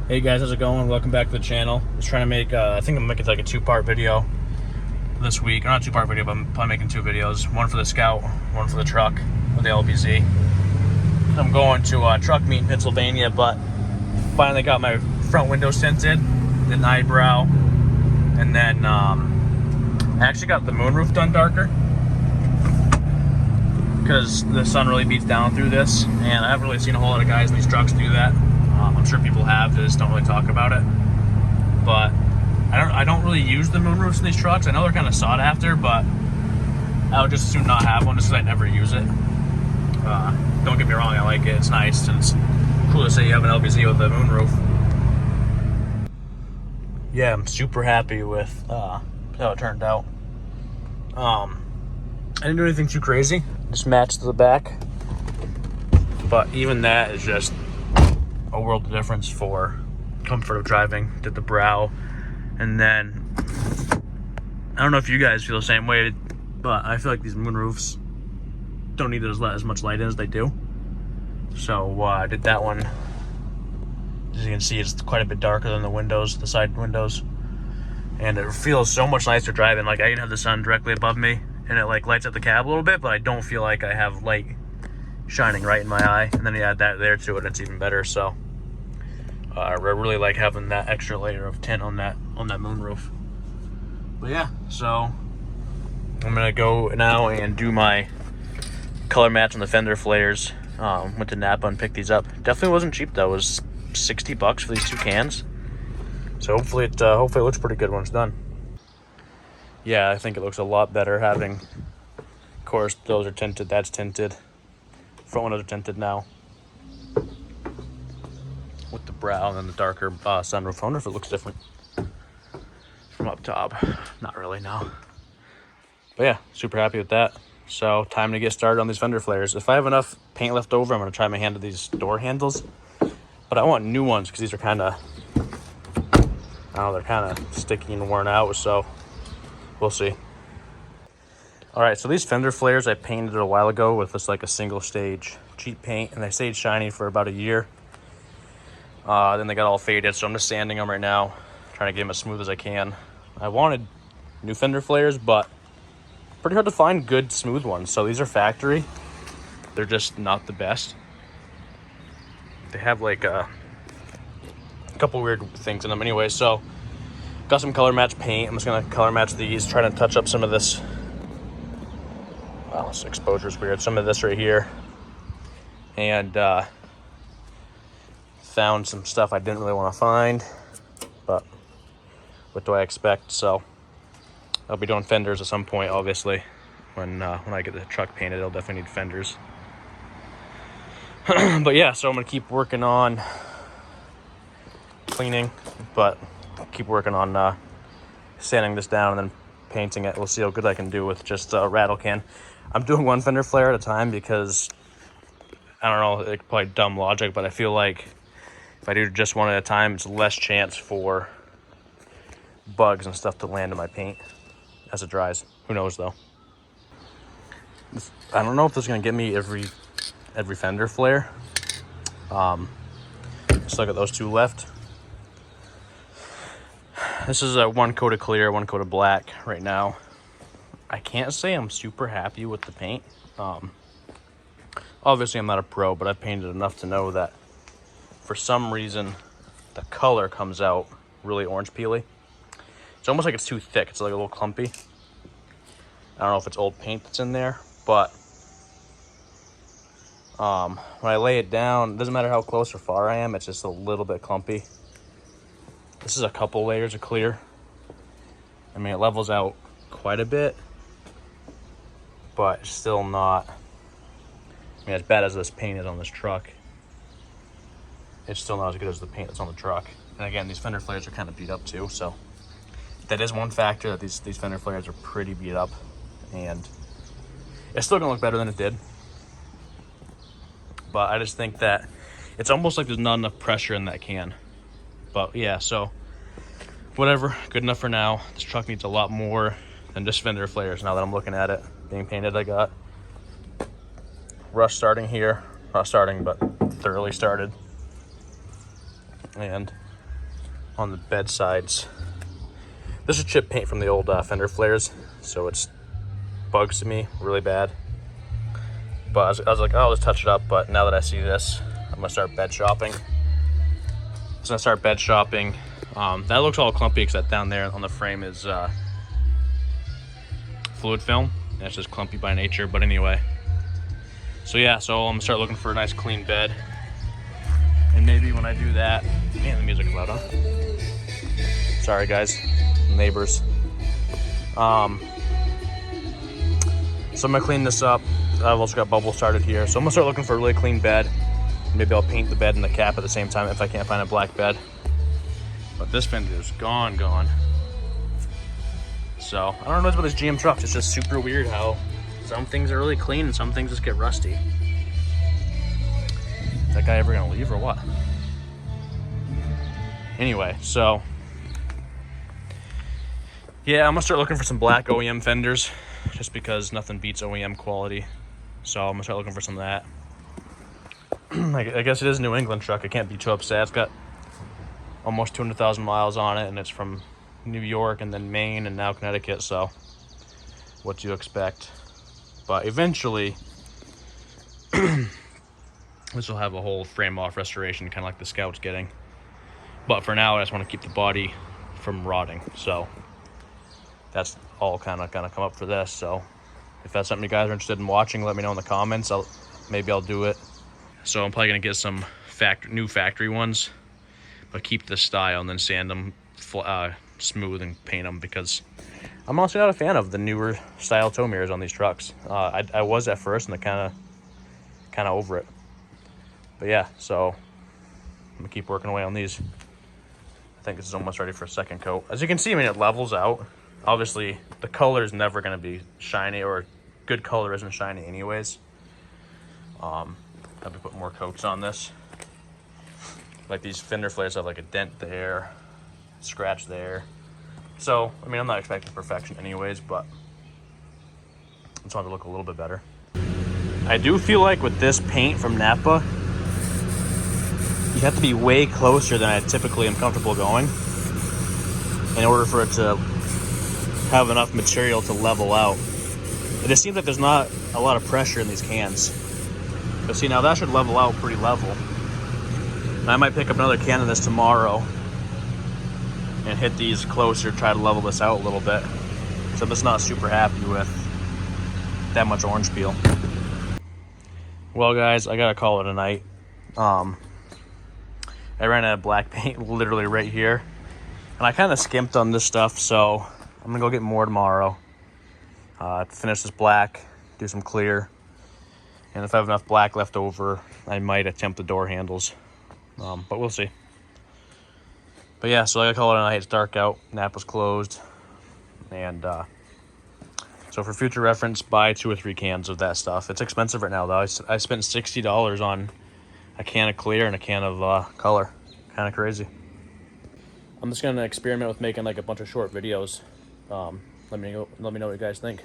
Hey guys, how's it going? Welcome back to the channel. I was trying to make, I think I'm making like a two-part video this week. Or not a two-part video, but I'm probably making two videos. One for the Scout, one for the truck with the LBZ. I'm going to a truck meet in Pennsylvania, but finally got my front windows tinted, an eyebrow, and then I actually got the moonroof done darker because the sun really beats down through this, and I haven't really seen a whole lot of guys in these trucks do that. I'm sure people have, they just don't really talk about it. But I don't really use the moonroofs in these trucks. I know they're kind of sought after, but I would just as soon not have one just because I never use it. Don't get me wrong, I like it. It's nice, and it's cool to say you have an LBZ with a moonroof. Yeah, I'm super happy with how it turned out. I didn't do anything too crazy. Just matched the back. But even that is just a world of difference for comfort of driving. Did the brow, and then I don't know if you guys feel the same way, but I feel like these moonroofs don't need as much light in as they do. So I did that one. As you can see, it's quite a bit darker than the windows, the side windows, and it feels so much nicer driving. Like, I can have the sun directly above me, and it like lights up the cab a little bit, but I don't feel like I have light shining right in my eye. And then you add that there to it, it's even better. So I really like having that extra layer of tint on that moonroof. But yeah, so I'm gonna go now and do my color match on the fender flares. Went to Napa and picked these up. Definitely wasn't cheap though. It was $60 for these two cans. So hopefully it looks pretty good when it's done. Yeah, I think it looks a lot better having, of course, those are tinted, that's tinted. Front windows are tinted now with the brow, and then the darker sunroof. I wonder if it looks different from up top. Not really, no. But yeah, super happy with that. So time to get started on these fender flares. If I have enough paint left over, I'm going to try my hand at these door handles. But I want new ones because these are kind of, I don't know, they're kind of sticky and worn out. So we'll see. All right, so these fender flares I painted a while ago with just like a single stage cheap paint, and they stayed shiny for about a year. Then they got all faded, so I'm just sanding them right now, trying to get them as smooth as I can. I wanted new fender flares, but pretty hard to find good smooth ones. So these are factory. They're just not the best. They have like a couple weird things in them anyway. So got some color match paint. I'm just gonna color match these, trying to touch up some of this. Wow, this exposure is weird. Some of this right here. And found some stuff I didn't really want to find, but what do I expect? So I'll be doing fenders at some point, obviously. When I get the truck painted, it'll definitely need fenders. But yeah, so I'm gonna keep working on cleaning, but keep working on sanding this down and then painting it. We'll see how good I can do with just a rattle can. I'm doing one fender flare at a time because I don't know, it's probably dumb logic, but I feel like if I do just one at a time, it's less chance for bugs and stuff to land in my paint as it dries. Who knows though? I don't know if this is gonna get me every fender flare. Just look at those two left. This is a one coat of clear, one coat of black right now. I can't say I'm super happy with the paint. Obviously I'm not a pro, but I've painted enough to know that for some reason the color comes out really orange peely. It's almost like it's too thick. It's like a little clumpy. I don't know if it's old paint that's in there, but when I lay it down, it doesn't matter how close or far I am, it's just a little bit clumpy. This is a couple layers of clear. I mean, it levels out quite a bit, but still not, I mean, as bad as this paint is on this truck, it's still not as good as the paint that's on the truck. And again, these fender flares are kind of beat up too, so that is one factor, that these fender flares are pretty beat up, and it's still gonna look better than it did. But I just think that it's almost like there's not enough pressure in that can. But yeah, so whatever, good enough for now. This truck needs a lot more than just fender flares now that I'm looking at it being painted. I got rust starting here, not starting, but thoroughly started. And on the bed sides. This is chip paint from the old fender flares, so it's bugs to me really bad. But I was like, oh, let's touch it up. But now that I see this, I'm gonna start bed shopping. So I start bed shopping. That looks all clumpy because that down there on the frame is fluid film. That's just clumpy by nature. But anyway, so yeah, so I'm gonna start looking for a nice clean bed. And maybe when I do that, man, the music's loud, huh? Sorry guys, neighbors. So I'm gonna clean this up. I've also got bubbles started here. So I'm gonna start looking for a really clean bed. Maybe I'll paint the bed and the cap at the same time if I can't find a black bed. But this fender is gone. So I don't know about these GM trucks. It's just super weird how some things are really clean and some things just get rusty. Is that guy ever gonna leave or what? Anyway, so yeah, I'm gonna start looking for some black OEM fenders just because nothing beats OEM quality. So I'm gonna start looking for some of that. I guess it is a New England truck. I can't be too upset. It's got almost 200,000 miles on it, and it's from New York and then Maine and now Connecticut. So what do you expect? But eventually, this will have a whole frame off restoration, kind of like the Scout's getting. But for now, I just want to keep the body from rotting. So that's all kind of gonna come up for this. So if that's something you guys are interested in watching, let me know in the comments. Maybe I'll do it. So I'm probably gonna get some new factory ones, but keep the style and then sand them smooth and paint them, because I'm honestly not a fan of the newer style tow mirrors on these trucks. I was at first, and I kind of over it. But yeah, so I'm gonna keep working away on these. I think this is almost ready for a second coat. As you can see, I mean, it levels out. Obviously, the color is never gonna be shiny, or good color isn't shiny anyways. Have to put more coats on this. Like these fender flares have like a dent there, scratch there. So, I mean, I'm not expecting perfection anyways, but I just want it to look a little bit better. I do feel like with this paint from Napa, you have to be way closer than I typically am comfortable going in order for it to have enough material to level out. It just seems like there's not a lot of pressure in these cans. But see, now that should level out pretty level. And I might pick up another can of this tomorrow and hit these closer, try to level this out a little bit. So I'm just not super happy with that much orange peel. Well guys, I gotta call it a night. I ran out of black paint literally right here. And I kind of skimped on this stuff, so I'm gonna go get more tomorrow. Finish this black, do some clear. And if I have enough black left over, I might attempt the door handles. But we'll see. But yeah, so I gotta call it a night. It's dark out. Napa's closed. And so for future reference, buy 2 or 3 cans of that stuff. It's expensive right now, though. I spent $60 on a can of clear and a can of color. Kind of crazy. I'm just gonna experiment with making like a bunch of short videos. Let me know what you guys think.